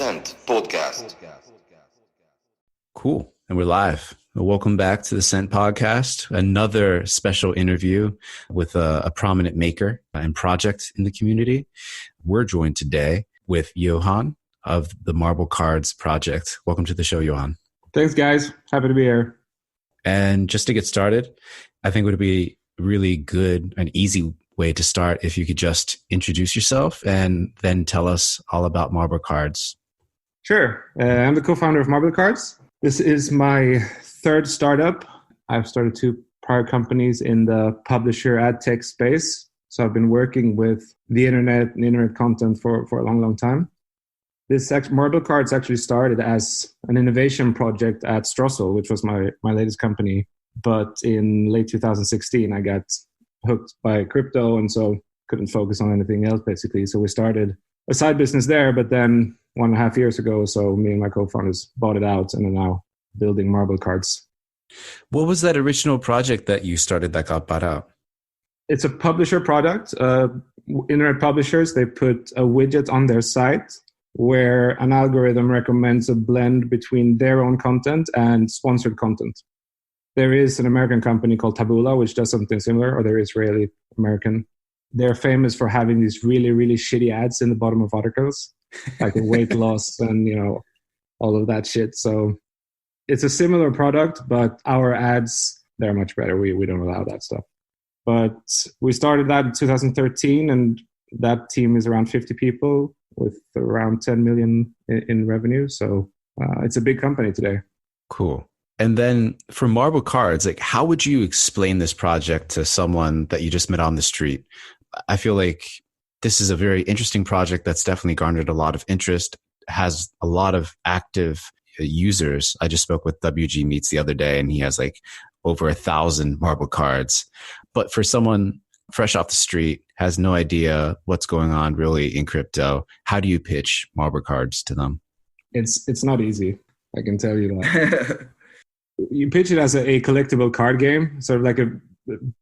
Sent Podcast. Cool. And we're live. Welcome back to the Sent Podcast, another special interview with a prominent maker and project in the community. We're joined today with Johan of the MarbleCards project. Welcome to the show, Johan. Thanks, guys. Happy to be here. And just to get started, I think it would be really good and easy way to start if you could just introduce yourself and then tell us all about MarbleCards. Sure. I'm the co-founder of MarbleCards. This is my third startup. I've started two prior companies in the publisher ad tech space. So I've been working with the internet and internet content for a long, long time. MarbleCards actually started as an innovation project at Strossel, which was my latest company. But in late 2016, I got hooked by crypto and so couldn't focus on anything else basically. So we started a side business there, but then 1.5 years ago, so me and my co-founders bought it out and are now building MarbleCards. What was that original project that you started that got bought out? It's a publisher product. Internet publishers, they put a widget on their site where an algorithm recommends a blend between their own content and sponsored content. There is an American company called Taboola, which does something similar, or they're Israeli-American. They're famous for having these really, really shitty ads in the bottom of articles, like weight loss and, all of that shit. So it's a similar product, but our ads, they're much better. We don't allow that stuff. But we started that in 2013, and that team is around 50 people with around 10 million in revenue. So it's a big company today. Cool. And then for MarbleCards, like, how would you explain this project to someone that you just met on the street? I feel like this is a very interesting project that's definitely garnered a lot of interest, has a lot of active users. I just spoke with WG Meets the other day, and he has like over 1,000 MarbleCards. But for someone fresh off the street, has no idea what's going on really in crypto, how do you pitch MarbleCards to them? It's not easy. I can tell you that. You pitch it as a collectible card game, sort of like a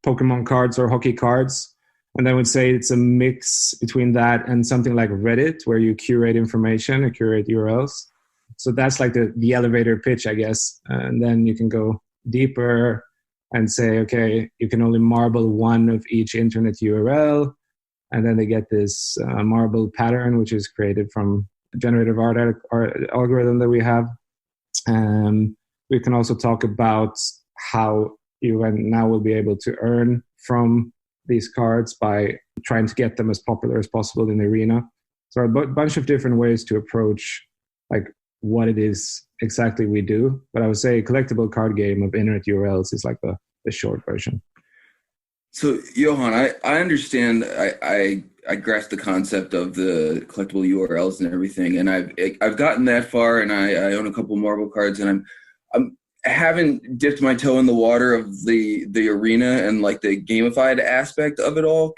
Pokemon cards or hockey cards. And then would say it's a mix between that and something like Reddit, where you curate information or curate URLs. So that's like the elevator pitch, I guess. And then you can go deeper and say, okay, you can only marble one of each internet URL. And then they get this marble pattern, which is created from a generative art algorithm that we have. We can also talk about how you now will be able to earn from these cards by trying to get them as popular as possible in the arena. So a bunch of different ways to approach like what it is exactly we do. But I would say a collectible card game of internet URLs is like the short version. So Johan, I understand, I grasp the concept of the collectible URLs and everything, and I've gotten that far, and I own a couple MarbleCards, and I haven't dipped my toe in the water of the arena and like the gamified aspect of it all.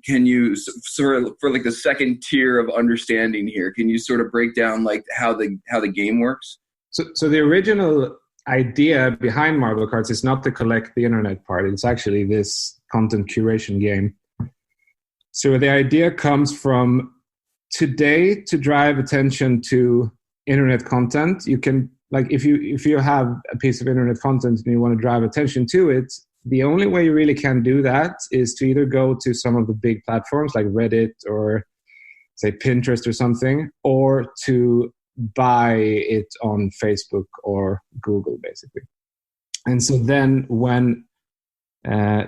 Can you sort of, for like the second tier of understanding here, can you sort of break down like how the game works? So the original idea behind MarbleCards is not to collect the internet part. It's actually this content curation game. So the idea comes from today to drive attention to internet content. You can, like, if you have a piece of internet content and you want to drive attention to it, the only way you really can do that is to either go to some of the big platforms like Reddit or say Pinterest or something, or to buy it on Facebook or Google, basically. And so then when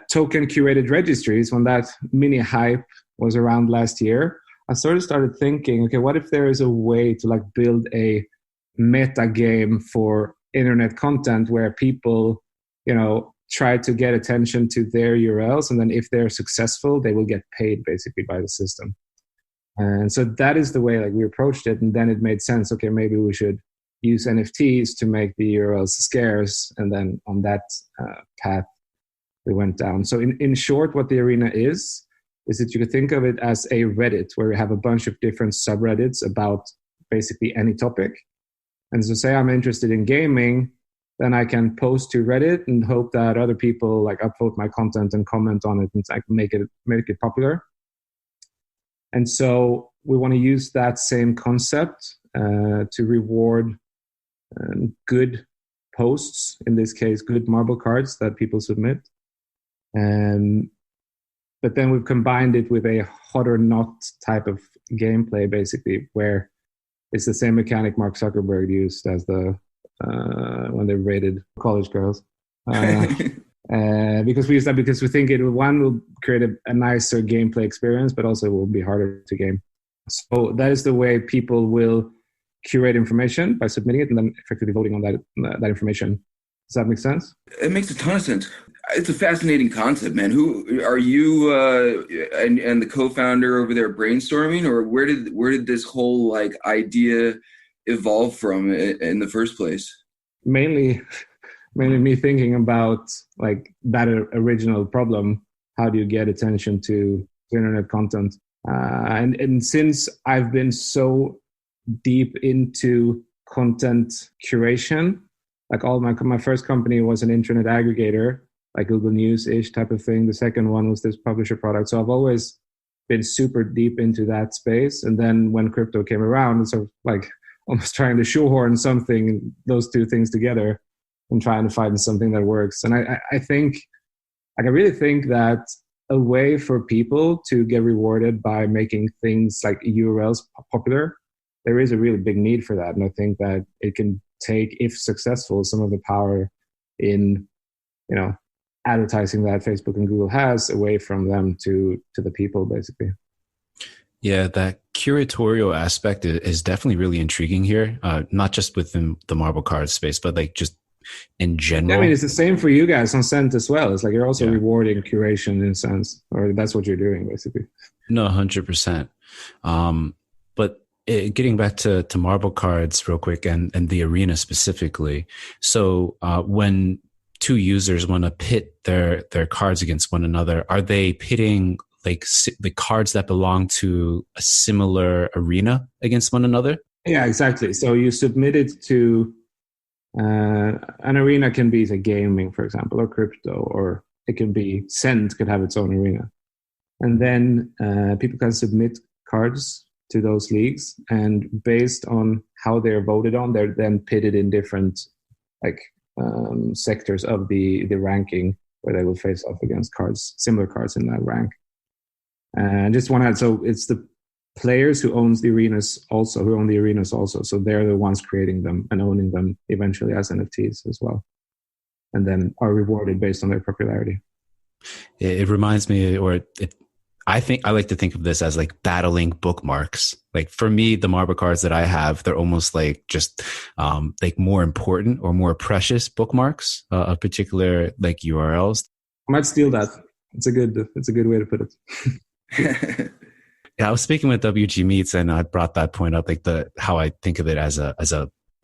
token curated registries, when that mini hype was around last year, I started thinking, okay, what if there is a way to like build a meta game for internet content where people, try to get attention to their URLs, and then if they're successful, they will get paid basically by the system. And so that is the way like we approached it, and then it made sense. Okay, maybe we should use NFTs to make the URLs scarce, and then on that path we went down. So in short, what the arena is that you could think of it as a Reddit where we have a bunch of different subreddits about basically any topic. And so say I'm interested in gaming, then I can post to Reddit and hope that other people like upvote my content and comment on it and like make it popular. And so we want to use that same concept to reward good posts, in this case, good marble cards that people submit. But then we've combined it with a hot or not type of gameplay, basically, where it's the same mechanic Mark Zuckerberg used as when they rated college girls. Because we use that because we think it will create a nicer gameplay experience, but also it will be harder to game. So that is the way people will curate information, by submitting it and then effectively voting on that information. Does that make sense? It makes a ton of sense. It's a fascinating concept, man. Who are you and the co-founder over there brainstorming, or where did this whole like idea evolve from in the first place? Mainly me thinking about like that original problem. How do you get attention to internet content? And since I've been so deep into content curation, like all my first company was an internet aggregator, like Google News-ish type of thing. The second one was this publisher product. So I've always been super deep into that space. And then when crypto came around, it's sort of like almost trying to shoehorn those two things together and trying to find something that works. And I think, like, I really think that a way for people to get rewarded by making things like URLs popular, there is a really big need for that. And I think that it can take, if successful, some of the power in, advertising that Facebook and Google has away from them to the people, basically. Yeah, that curatorial aspect is definitely really intriguing here. Not just within the MarbleCards space, but like just in general. I mean, it's the same for you guys on Scent as well. It's like you're also rewarding curation in a sense, or that's what you're doing, basically. No, 100%. But getting back to MarbleCards real quick and the arena specifically. So when two users want to pit their cards against one another, are they pitting like the cards that belong to a similar arena against one another? Yeah, exactly. So you submit it to an arena. Can be the gaming, for example, or crypto, or it can be Scent could have its own arena. And then people can submit cards to those leagues, and based on how they're voted on, they're then pitted in different sectors of the ranking, where they will face off against similar cards in that rank. And just want to add, so it's the players who own the arenas also. So they're the ones creating them and owning them eventually as NFTs as well, and then are rewarded based on their popularity. It reminds me, I like to think of this as like battling bookmarks. Like for me, the marble cards that I have, they're almost like just like more important or more precious bookmarks of particular like URLs. I might steal that. It's a good way to put it. Yeah, I was speaking with WG Meets and I brought that point up, like how I think of it as a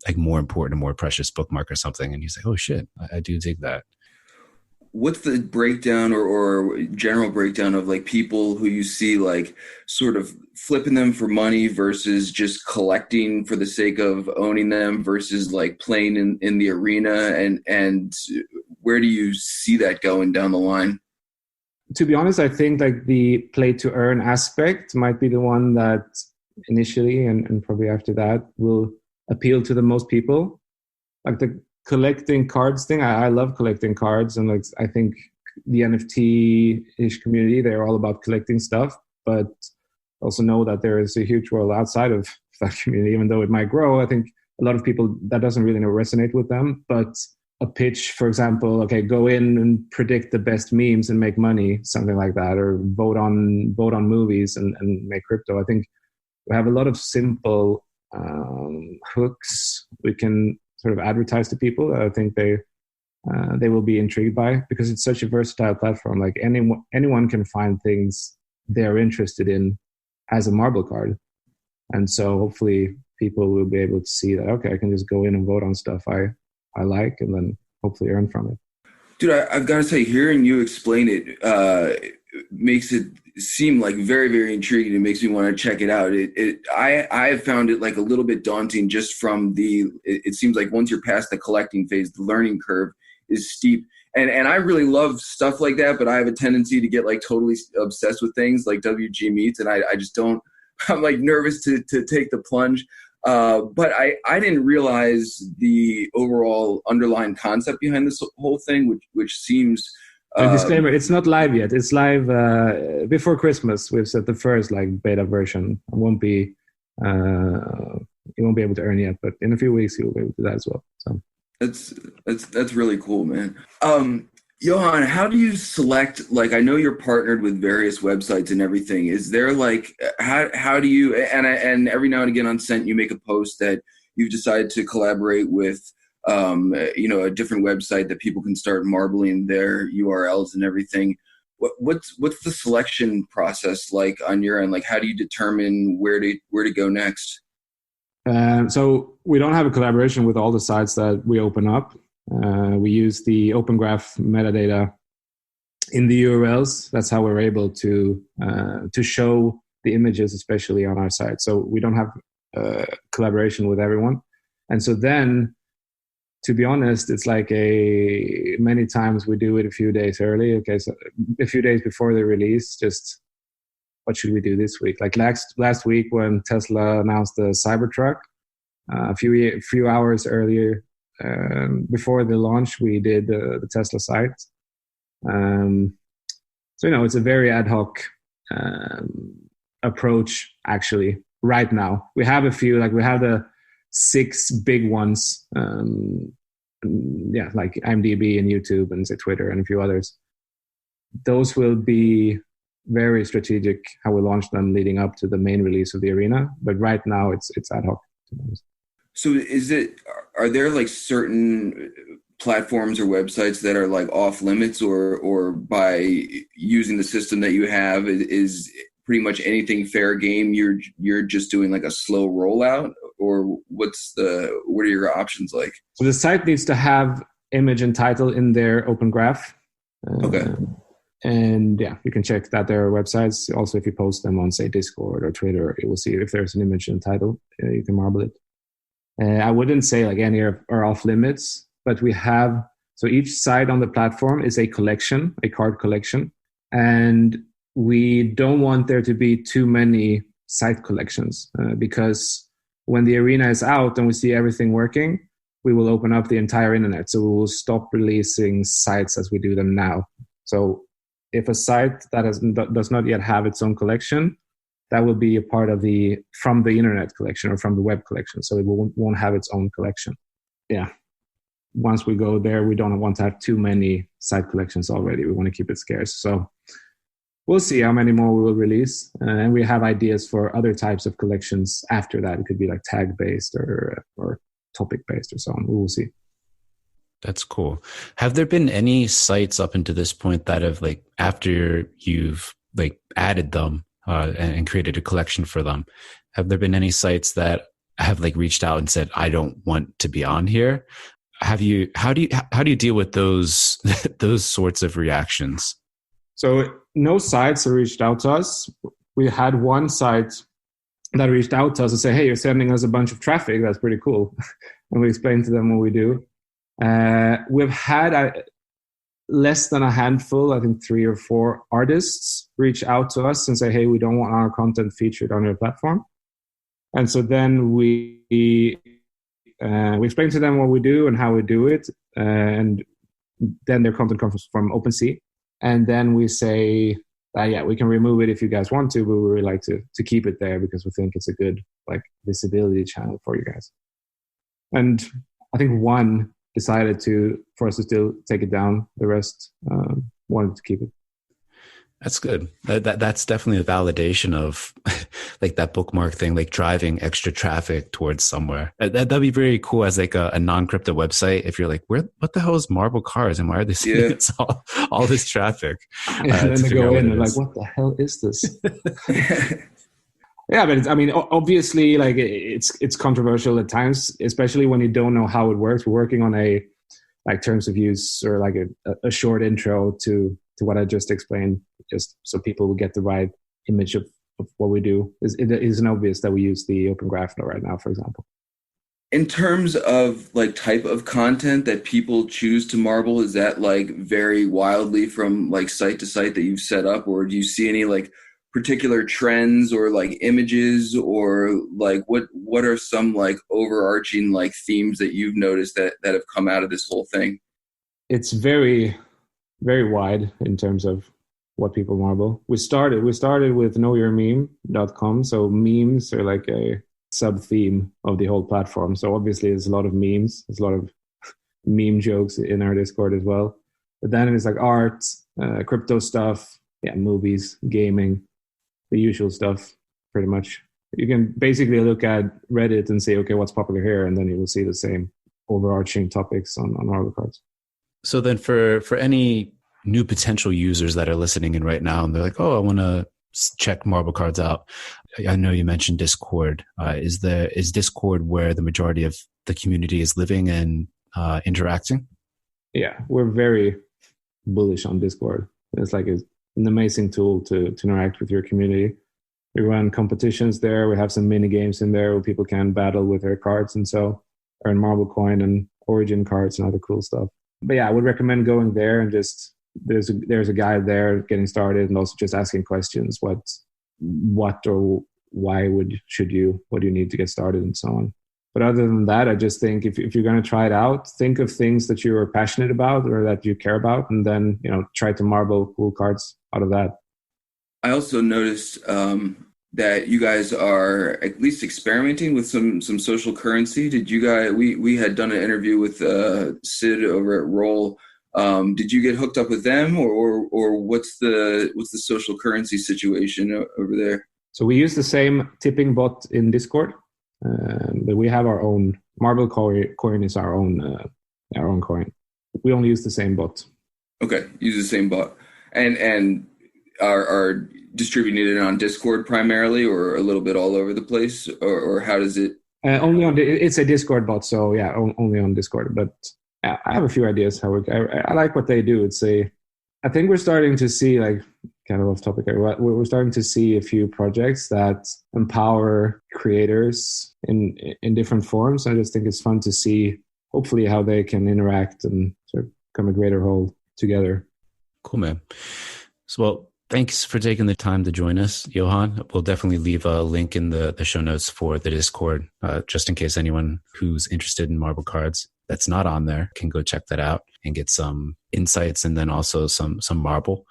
like more important, more precious bookmark or something. And he's like, oh shit, I do dig that. What's the breakdown or general breakdown of like people who you see like sort of flipping them for money versus just collecting for the sake of owning them versus like playing in the arena, and where do you see that going down the line? To be honest, I think like the play to earn aspect might be the one that initially and probably after that will appeal to the most people. Like the collecting cards thing, I love collecting cards, and like I think the NFT-ish community, they're all about collecting stuff, but also know that there is a huge world outside of that community. Even though it might grow, I think a lot of people, that doesn't really resonate with them. But a pitch, for example, okay, go in and predict the best memes and make money, something like that, or vote on movies and make crypto. I think we have a lot of simple hooks we can sort of advertise to people that I think they will be intrigued by, because it's such a versatile platform. Like anyone can find things they're interested in as a marble card. And so hopefully people will be able to see that, okay, I can just go in and vote on stuff I like, and then hopefully earn from it. Dude, I've got to say, hearing you explain it makes it seem like very, very intriguing. It makes me want to check it out. I have found it like a little bit daunting just from it seems like once you're past the collecting phase, the learning curve is steep. And I really love stuff like that, but I have a tendency to get like totally obsessed with things like WG Meets, and I just don't, I'm like nervous to take the plunge. But I didn't realize the overall underlying concept behind this whole thing, which seems. So disclaimer: it's not live yet. It's live before Christmas. We've set the first beta version. It won't be you won't be able to earn yet, but in a few weeks you'll be able to do that as well. So that's really cool, man. Johan, how do you select, I know you're partnered with various websites and everything. Is there how do you, and every now and again on Scent, you make a post that you've decided to collaborate with, a different website that people can start marbling their URLs and everything. What's the selection process like on your end? How do you determine where to go next? So we don't have a collaboration with all the sites that we open up. We use the Open Graph metadata in the URLs. That's how we're able to show the images, especially on our site. So we don't have collaboration with everyone. And so then, to be honest, it's many times we do it a few days early. Okay, so a few days before the release, just what should we do this week? Last week when Tesla announced the Cybertruck, a few hours earlier, before the launch, we did the Tesla site. So it's a very ad hoc approach. Actually, right now we have a few. We have the 6 big ones. Like IMDb and YouTube and say Twitter and a few others. Those will be very strategic how we launch them leading up to the main release of the arena. But right now it's ad hoc. So are there certain platforms or websites that are off limits, or by using the system that you have is pretty much anything fair game? You're just doing a slow rollout, or what are your options like? So the site needs to have image and title in their Open Graph. Okay. And you can check that there are websites. Also, if you post them on say Discord or Twitter, you will see if there's an image and title, you can marble it. I wouldn't say any are off limits, but we have, so each site on the platform is a collection, a card collection, and we don't want there to be too many site collections because when the arena is out and we see everything working, we will open up the entire internet. So we will stop releasing sites as we do them now. So if a site that does not yet have its own collection, that will be a part of from the internet collection or from the web collection. So it won't have its own collection. Yeah. Once we go there, we don't want to have too many site collections already. We want to keep it scarce. So we'll see how many more we will release. And we have ideas for other types of collections after that. It could be tag-based or topic-based or so on. We will see. That's cool. Have there been any sites up until this point that have after you've added them and created a collection for them, have there been any sites that have reached out and said, I don't want to be on here? How do you deal with those those sorts of reactions? So no sites have reached out to us. We had one site that reached out to us and said, hey, you're sending us a bunch of traffic. That's pretty cool. And we explained to them what we do. We've had less than a handful, I think 3 or 4 artists reach out to us and say, hey, we don't want our content featured on your platform. And so then we explain to them what we do and how we do it. And then their content comes from OpenSea. And then we say, we can remove it if you guys want to, but we really like to keep it there because we think it's a good visibility channel for you guys. And I think one decided for us to still take it down. The rest wanted to keep it. That's good. That's definitely a validation of that bookmark thing, driving extra traffic towards somewhere. That'd be very cool as a non-crypto website. If you're what the hell is MarbleCards and why are they seeing all this traffic? And then they go in and what the hell is this? Yeah, but obviously, it's controversial at times, especially when you don't know how it works. We're working on a terms of use or a short intro to what I just explained, just so people will get the right image of what we do. It isn't obvious that we use the Open Graph right now, for example. In terms of type of content that people choose to marble, is that very wildly from site to site that you've set up, or do you see any particular trends or like images, or like what are some like overarching like themes that you've noticed that have come out of this whole thing? It's very, very wide in terms of what people marble. We started with knowyourmeme.com. So memes are like a sub theme of the whole platform. So obviously there's a lot of memes. There's a lot of meme jokes in our Discord as well. But then it's like art, crypto stuff, movies, gaming, the usual stuff, pretty much. You can basically look at Reddit and say, okay, what's popular here? And then you will see the same overarching topics on MarbleCards. So then for any new potential users that are listening in right now and they're like, oh, I want to check MarbleCards out. I know you mentioned Discord. Is Discord where the majority of the community is living and interacting? Yeah, we're very bullish on Discord. It's like an amazing tool to interact with your community. We run competitions there. We have some mini games in there where people can battle with their cards and so earn Marble Coin and Origin cards and other cool stuff. But yeah, I would recommend going there and just there's a guide there getting started and also just asking questions. What or why what do you need to get started and so on. But other than that, I just think if you're going to try it out, think of things that you're passionate about or that you care about, and then try to marble cool cards out of that. I also noticed that you guys are at least experimenting with some social currency. Did you guys? We had done an interview with Sid over at Roll. Did you get hooked up with them, or what's the social currency situation over there? So we use the same tipping bot in Discord, but we have our own Marble coin is our own coin. We only use the same bot. Okay, use the same bot, and are distributing it on Discord primarily, or a little bit all over the place, or how does it? Only on it's a Discord bot, so yeah, only on Discord. But I have a few ideas how I like what they do. I think we're starting to see, like, kind of off topic, we're starting to see a few projects that empower creators in different forms. I just think it's fun to see, hopefully, how they can interact and sort of come a greater whole together. Cool, man. So, well, thanks for taking the time to join us, Johan. We'll definitely leave a link in the show notes for the Discord, just in case anyone who's interested in MarbleCards that's not on there can go check that out and get some insights and then also some marble.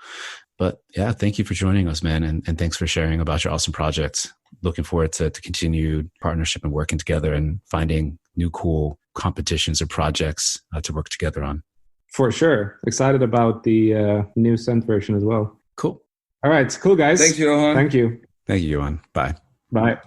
But yeah, thank you for joining us, man. And thanks for sharing about your awesome projects. Looking forward to continued partnership and working together and finding new cool competitions or projects to work together on. For sure. Excited about the new Scent version as well. Cool. All right. Cool, guys. Thanks, Johan. Thank you. Thank you, Johan. Bye. Bye.